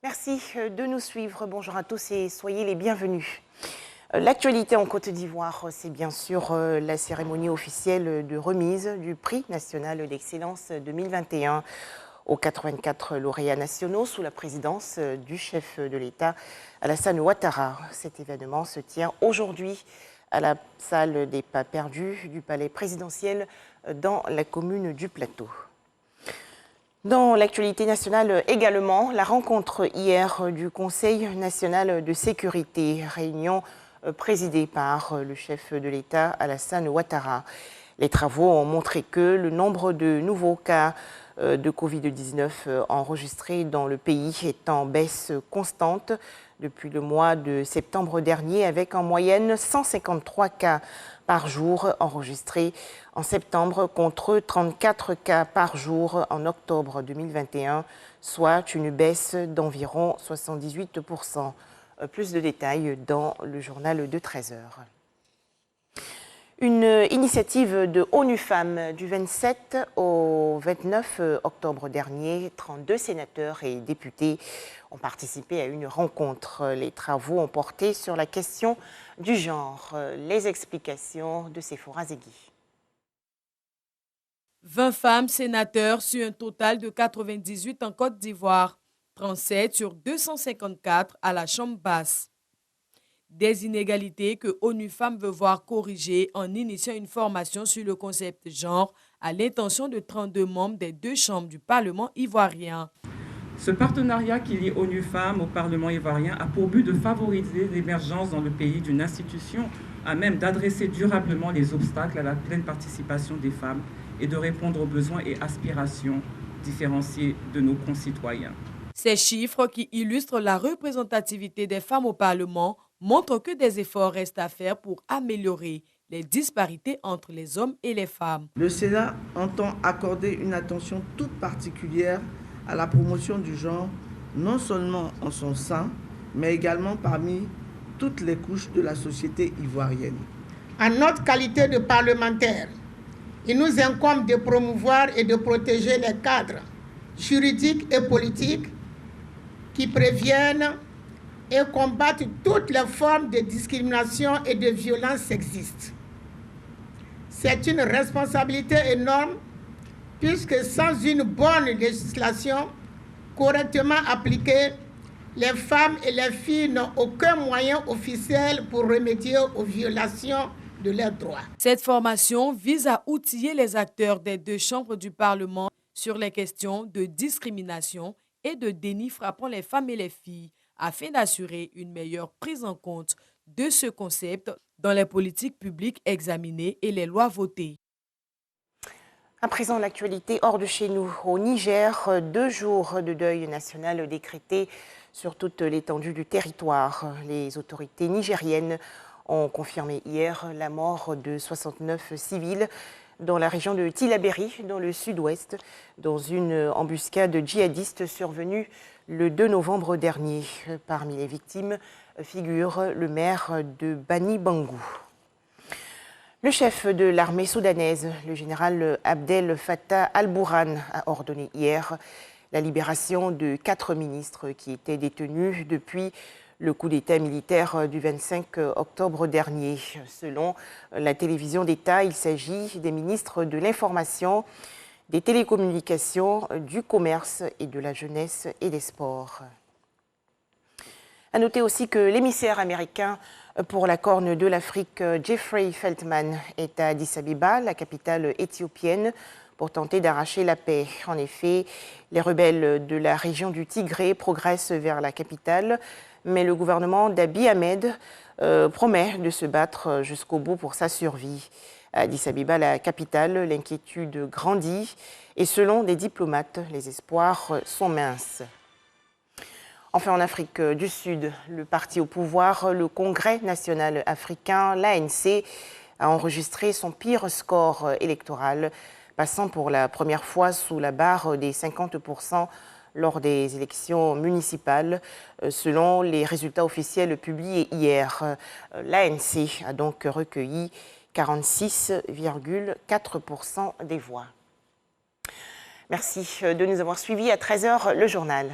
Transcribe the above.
Merci de nous suivre. Bonjour à tous et soyez les bienvenus. L'actualité en Côte d'Ivoire, c'est bien sûr la cérémonie officielle de remise du prix national d'excellence 2021 aux 84 lauréats nationaux sous la présidence du chef de l'État, Alassane Ouattara. Cet événement se tient aujourd'hui à la salle des pas perdus du palais présidentiel dans la commune du Plateau. Dans l'actualité nationale également, la rencontre hier du Conseil national de sécurité, réunion présidée par le chef de l'État, Alassane Ouattara. Les travaux ont montré que le nombre de nouveaux cas de Covid-19 enregistrés dans le pays est en baisse constante depuis le mois de septembre dernier, avec en moyenne 153 cas par jour enregistrés en septembre contre 34 cas par jour en octobre 2021, soit une baisse d'environ 78%. Plus de détails dans le journal de 13 heures. Une initiative de ONU Femmes du 27 au 29 octobre dernier. 32 sénateurs et députés ont participé à une rencontre. Les travaux ont porté sur la question du genre. Les explications de Sephora Zegui. 20 femmes sénateurs sur un total de 98 en Côte d'Ivoire, 37 sur 254 à la Chambre basse. Des inégalités que ONU Femmes veut voir corriger en initiant une formation sur le concept genre à l'intention de 32 membres des deux chambres du Parlement ivoirien. Ce partenariat qui lie ONU Femmes au Parlement ivoirien a pour but de favoriser l'émergence dans le pays d'une institution à même d'adresser durablement les obstacles à la pleine participation des femmes et de répondre aux besoins et aspirations différenciés de nos concitoyens. Ces chiffres qui illustrent la représentativité des femmes au Parlement montrent que des efforts restent à faire pour améliorer les disparités entre les hommes et les femmes. Le Sénat entend accorder une attention toute particulière à la promotion du genre, non seulement en son sein, mais également parmi toutes les couches de la société ivoirienne. En notre qualité de parlementaires, il nous incombe de promouvoir et de protéger les cadres juridiques et politiques qui préviennent et combattent toutes les formes de discrimination et de violence sexiste. C'est une responsabilité énorme puisque sans une bonne législation correctement appliquée, les femmes et les filles n'ont aucun moyen officiel pour remédier aux violations de leurs droits. Cette formation vise à outiller les acteurs des deux chambres du Parlement sur les questions de discrimination et de déni frappant les femmes et les filles, afin d'assurer une meilleure prise en compte de ce concept dans les politiques publiques examinées et les lois votées. À présent, l'actualité hors de chez nous. Au Niger, 2 jours de deuil national décrétés sur toute l'étendue du territoire. Les autorités nigériennes ont confirmé hier la mort de 69 civils dans la région de Tillabéri, dans le sud-ouest, dans une embuscade djihadiste survenue le 2 novembre dernier. Parmi les victimes figure le maire de Bani Bangou. Le chef de l'armée soudanaise, le général Abdel Fattah al-Burhan, a ordonné hier la libération de 4 ministres qui étaient détenus depuis le coup d'État militaire du 25 octobre dernier. Selon la télévision d'État, il s'agit des ministres de l'Information, des Télécommunications, du Commerce et de la Jeunesse et des Sports. À noter aussi que l'émissaire américain pour la Corne de l'Afrique, Jeffrey Feltman, est à Addis Abeba, la capitale éthiopienne, pour tenter d'arracher la paix. En effet, les rebelles de la région du Tigré progressent vers la capitale, mais le gouvernement d'Abiy Ahmed promet de se battre jusqu'au bout pour sa survie. À Addis Abeba, la capitale, l'inquiétude grandit et selon des diplomates, les espoirs sont minces. Enfin, en Afrique du Sud, le parti au pouvoir, le Congrès national africain, l'ANC, a enregistré son pire score électoral, passant pour la première fois sous la barre des 50% lors des élections municipales, selon les résultats officiels publiés hier. L'ANC a donc recueilli 46,4% des voix. Merci de nous avoir suivis. À 13 h, le journal.